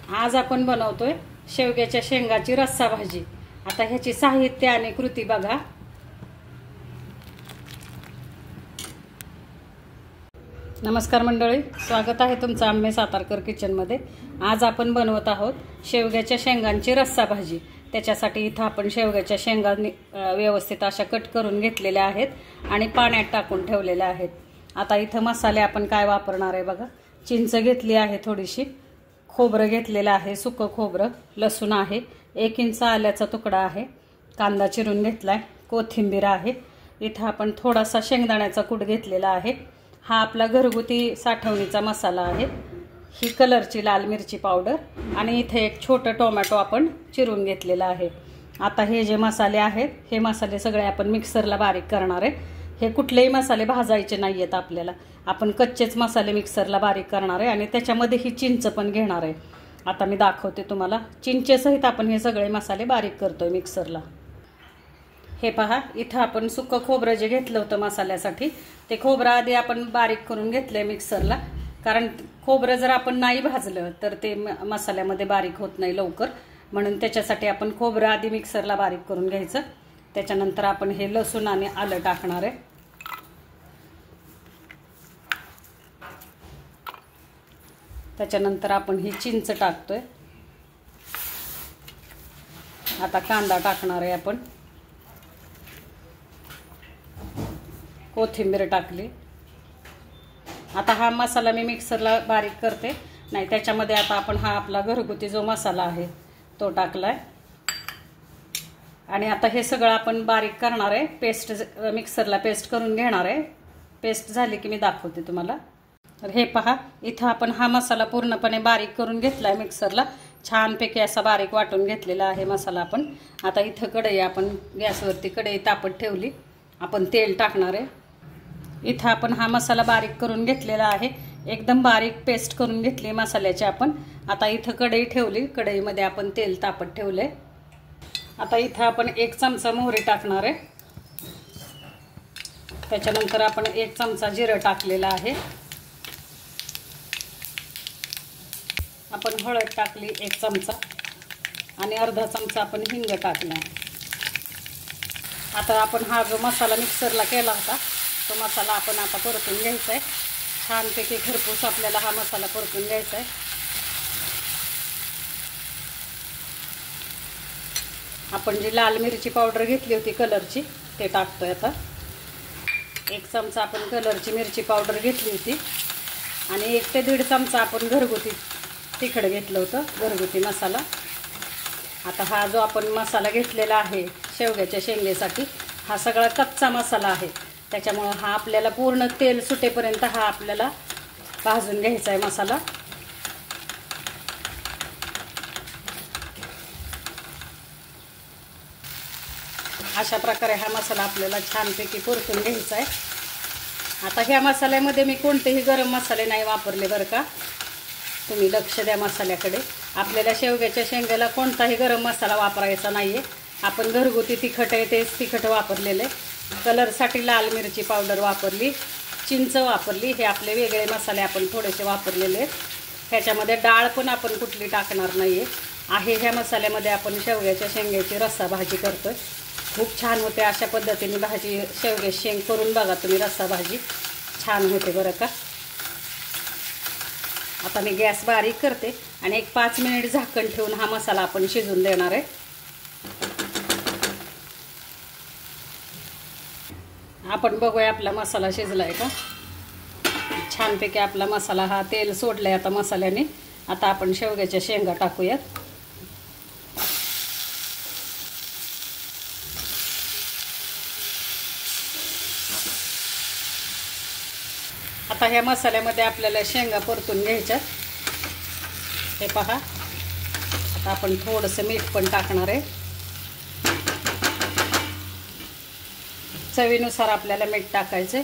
आज आपण बनवतोय शेवग्याच्या शेंगाची रस्सा भाजी। आता ह्याची साहित्य आणि कृती बघा। नमस्कार मंडळी, स्वागत आहे तुमचं आम्ही सातारकर किचन मध्ये। आज आपण बनवत आहोत शेवग्याच्या शेंगांची रस्सा भाजी। त्याच्यासाठी इथं आपण शेवग्याच्या शेंगा व्यवस्थित अशा कट करून घेतलेल्या आहेत आणि पाण्यात टाकून ठेवलेल्या आहेत। आता इथं मसाले आपण काय वापरणार आहे बघा। चिंच घेतली आहे थोडीशी, खोबरं घेतलेलं आहे, सुकं खोबरं, लसूण आहे, 1 इंच आल्याचा तुकडा आहे, कांदा चिरून घेतलाय, कोथिंबीर आहे। इथं आपण थोडासा शेंगदाण्याचा कूट घेतलेला आहे। हा आपला घरगुती साठवणीचा मसाला आहे। ही कलरची लाल मिरची पावडर आणि इथे एक छोटा टोमॅटो आपण चिरून घेतलेला आहे। आता हे जे मसाले आहेत हे मसाले सगळे आपण मिक्सरला बारीक करणार आहे। हे कुठलेही मसाले भाजायचे नाहीयेत आपल्याला, आपण कच्चेच मसाले मिक्सरला बारीक करणार आहे आणि त्याच्यामध्ये ही चिंच पण घेणार आहे। आता मी दाखवते तुम्हाला। चिंचेसहित आपण हे सगळे मसाले बारीक करतोय मिक्सरला। हे पहा, इथं आपण सुकं खोबरं जे घेतलं होतं मसाल्यासाठी ते खोबरं आधी आपण बारीक करून घेतलंय मिक्सरला, कारण खोबरं जर आपण नाही भाजलं तर ते मसाल्यामध्ये बारीक होत नाही लवकर, म्हणून त्याच्यासाठी आपण खोबरं आधी मिक्सरला बारीक करून घ्यायचं। त्याच्यानंतर आपण हे लसूण आणि आलं टाकणार आहे। त्याच्यानंतर आपण ही चिंच टाकतोय। आता कांदा टाकणार आहे आपण, कोथिंबीर टाकली। आता हा मसाला मी मिक्सरला बारीक करते, नाही त्याच्यामध्ये आता आपण हा आपला घरगुती जो मसाला आहे तो टाकलाय आणि आता हे सगळं आपण बारीक करणार आहे। पेस्ट मिक्सरला पेस्ट करून घेणार आहे। पेस्ट झाली की मी दाखवते तुम्हाला। तर हे पहा, इथं आपण हा मसाला पूर्णपणे बारीक करून घेतलाय मिक्सरला, छानपैकी असा बारीक वाटून घेतलेला आहे मसाला आपण। आता इथं कढई आपण गॅसवरती कढई तापत ठेवली, आपण तेल टाकणार आहे। इथं आपण हा मसाला बारीक करून घेतलेला आहे, एकदम बारीक पेस्ट करून घेतली मसाल्याची आपण। आता इथं कढई ठेवली, कढईमध्ये आपण तेल तापत ठेवले। आता इथं आपण 1 चमचा मोहरी टाकणार आहे। त्याच्यानंतर आपण 1 चमचा जिरं टाकलेला आहे। आपण हळद टाकली 1 चमचा आणि अर्धा चमचा आपण हिंग टाकला। आता आपण हा जो मसाला मिक्सरला केला होता तो मसाला आपण आता परतून घ्यायचा आहे। छानपैकी खरपूस आपल्याला हा मसाला परतून घ्यायचा आहे। आपण जी लाल मिरची पावडर घेतली होती कलरची ते टाकतोय आता। 1 चमचा आपण कलरची मिरची पावडर घेतली होती आणि 1 ते 1.5 चमचा आपण घरगुती तिखट घेतलं होतं, घरगुती मसाला। आता हा जो आपण मसाला घेतलेला आहे शेवग्याच्या शेंगेसाठी, हा सगळा कच्चा मसाला आहे, त्याच्यामुळे हा आपल्याला पूर्ण तेल सुटेपर्यंत हा आपल्याला भाजून घ्यायचा आहे मसाला। अशा प्रकारे हा मसाला आपल्याला छानपैकी परतून घ्यायचा आहे। आता ह्या मसाल्यामध्ये मी कोणतेही गरम मसाले नाही वापरले बरं का, तुम्ही लक्ष द्या मसाल्याकडे। आपल्याला शेवग्याच्या शेंगाला कोणताही गरम मसाला वापरायचा नाहीये, आपण घरगुती तिखट आहे तेच तिखट वापरलेले। कलरसाठी लाल मिरची पावडर वापरली, चिंच वापरली, हे आपले वेगळे मसाले आपण थोडेसे वापरलेले आहेत। ह्याच्यामध्ये डाळ पण आपण कुठली टाकणार नाहीये आहे। ह्या मसाल्यामध्ये आपण शेवग्याच्या शेंगाची रस्सा भाजी करतोय, खूप छान होते। अशा पद्धतीने भाजी शेवग्याची शेंग करून बघा तुम्ही, रस्सा भाजी छान होते बरं का। आता मी गॅस बारीक करते आणि 5 मिनिट झाकण ठेवून हा मसाला आपण शिजून देणार आहे। आपण बघूया आपला मसाला शिजलाय का। छानपैकी आपला मसाला हा तेल सोडलाय आता मसाल्याने। आता आपण शेवग्याच्या शेंगा टाकूयात। आता ह्या मसाल्यामध्ये आपल्याला शेंगा परतून घ्यायच्या। हे पहा, आता आपण थोडंसं मीठ पण टाकणार आहे, चवीनुसार आपल्याला मीठ टाकायचं।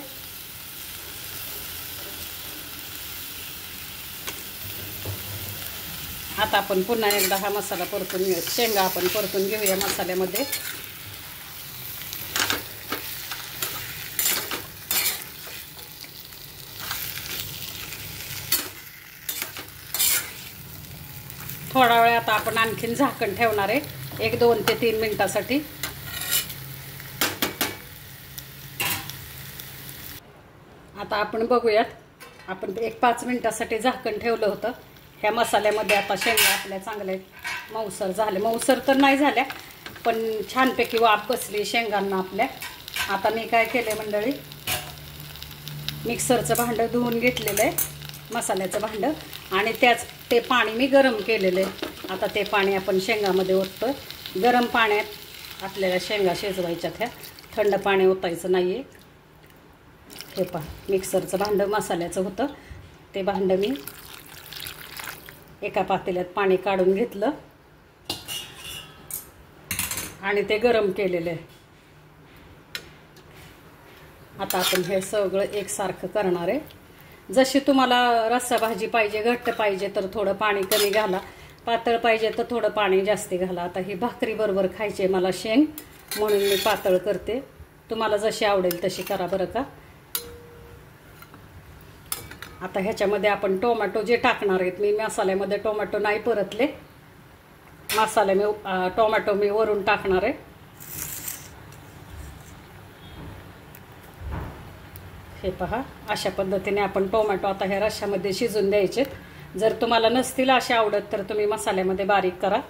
आता आपण पुन्हा एकदा हा मसाला परतून घेऊ, शेंगा आपण परतून घेऊया मसाल्यामध्ये। थोडा वेळ आता आपण आणखीन झाकण ठेवणार आहे 1 2 ते 3 मिनिटासाठी. आता आपण बघूयात. आपण 1-5 मिनिटासाठी झाकण ठेवलं होतं. ह्या मसाल्यामध्ये आता शेंगा आपल्या चांगले मऊसर झाले. मऊसर तर नाही झाल्या पण छानपैकी वाफ बसली शेंगांना आपल्या. आता मी काय केले मंडळी, मिक्सरचं भांडं धुवून घेतलेलं आहे, मसाल्याचं भांडं, आणि ते पाणी मी गरम केलेलं आहे. आता ते पाणी आपण शेंगामध्ये ओततो. गरम पाण्यात आपल्याला शेंगा शिजवायच्यात. ह्या थंड पाणी ओतायचं नाही आहे. हे पहा, मिक्सरचं भांडं मसाल्याचं होतं, ते भांडं मी एका पातेल्यात पाणी काढून घेतलं आणि ते गरम केलेलं आहे. आता आपण हे सगळं एकसारखं करणार आहे. जशी तुम्हाला रस्सा भाजी पाहिजे, घट्ट पाहिजे तर थोडं पाणी कमी घाला, पातळ पाहिजे तर थोडं पाणी जास्ती घाला. आता ही भाकरी बरोबर खायची मला शेंग, म्हणून मी पातळ करते. तुम्हाला जशी आवडेल तशी करा बरं का. आता ह्याच्यामध्ये आपण टोमॅटो जे टाकणार आहेत, मी मसाल्यामध्ये टोमॅटो नाही परतले, टोमॅटो मी वरून टाकणार आहे. हे पहा, अशा पद्धतीने आपण टोमॅटो आता ह्या रश्श्यामध्ये शिजून द्यायचे. जर तुम्हाला नसतील असे आवडत तर तुम्ही मसाल्यामध्ये बारीक करा.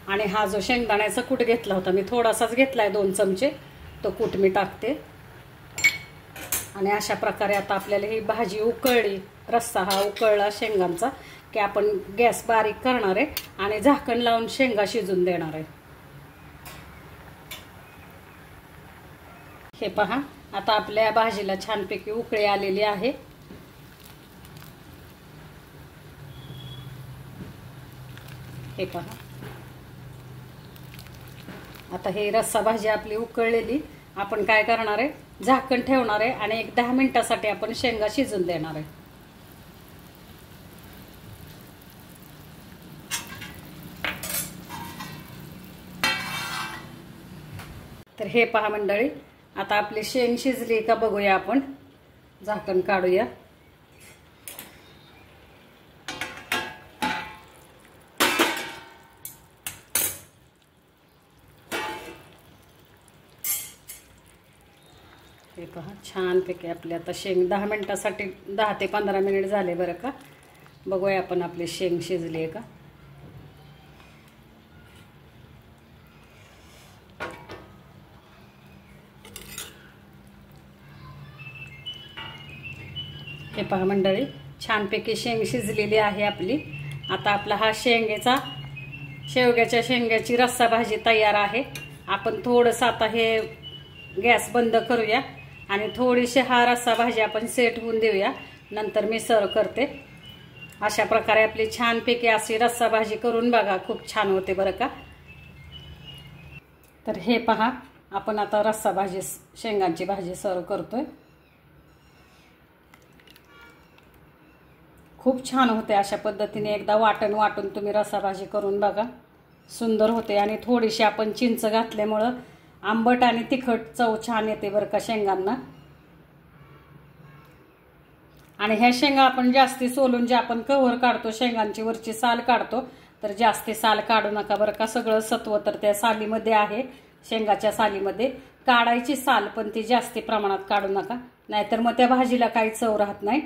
आणि हा जो शेंगदाण्याचा कूट घेतला होता मी, थोडासाच घेतला आहे 2 चमचे, तो कूट मी टाकते. आणि अशा प्रकारे आता आपल्याला ही भाजी उकळली, रस्सा हा उकळला शेंगांचा की आपण गॅस बारीक करणार आहे आणि झाकण लावून शेंगा शिजून देणार आहे. हे पहा, आता आपल्या भाजीला छानपैकी उकळी आलेली आहे. हे पहा, आता हे रस्सा भाजी आपली उकळलेली. आपण काय करणार आहे, झाकण ठेवणार आहे आणि 10 मिनिटासाठी आपण शेंगा शिजून देणार आहे. तर हे पहा मंडळी, आता आपली शेंग शिजली का बघूया आपण. झाकण काढूया. हे पहा, छानपैकी आपली आता शेंग 10 मिनिटासाठी 10 ते 15 मिनिट झाले बरं का. बघूया आपण आपली शेंग शिजली आहे का. हे पहा मंडळी, छानपैकी शेंग शिजलेली आहे आपली. आता आपला हा शेवग्याच्या शेंगाची रस्सा भाजी तयार आहे. आपण थोडंसं आता हे गॅस बंद करूया आणि थोडीशी हा रस्सा भाजी आपण सेट होऊन देऊया, नंतर मी सर्व करते. अशा प्रकारे आपली छानपैकी अशी रस्सा भाजी करून बघा, खूप छान होते बरं का. तर हे पहा, आपण आता रस्सा भाजी शेंगांची भाजी सर्व करतोय. खूप छान होते. अशा पद्धतीने एकदा वाटून तुम्ही रस्सा भाजी करून बघा, सुंदर होते. आणि थोडीशी आपण चिंच घातल्यामुळं आंबट आणि तिखट चव छान येते बरं का शेंगांना. आणि ह्या शेंगा आपण जास्ती सोलून जे आपण कव्हर काढतो, शेंगांची वरची साल काढतो, तर जास्ती साल काढू नका बरं का. सगळं सत्व तर त्या सालीमध्ये आहे, शेंगाच्या सालीमध्ये. काढायची साल पण ती जास्ती प्रमाणात काढू नका, नाहीतर मग त्या भाजीला काही चव राहत नाही.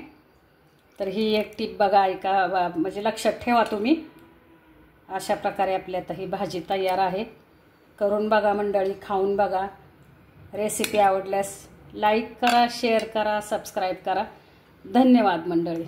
तर ही एक टीप बघा, ऐका, म्हणजे लक्षात ठेवा तुम्ही. अशा प्रकारे आपली आता ही भाजी तयार आहे. करून बघा मंडळी, खाऊन बघा. रेसिपी आवडल्यास लाईक करा, शेअर करा, सबस्क्राईब करा. धन्यवाद मंडळी.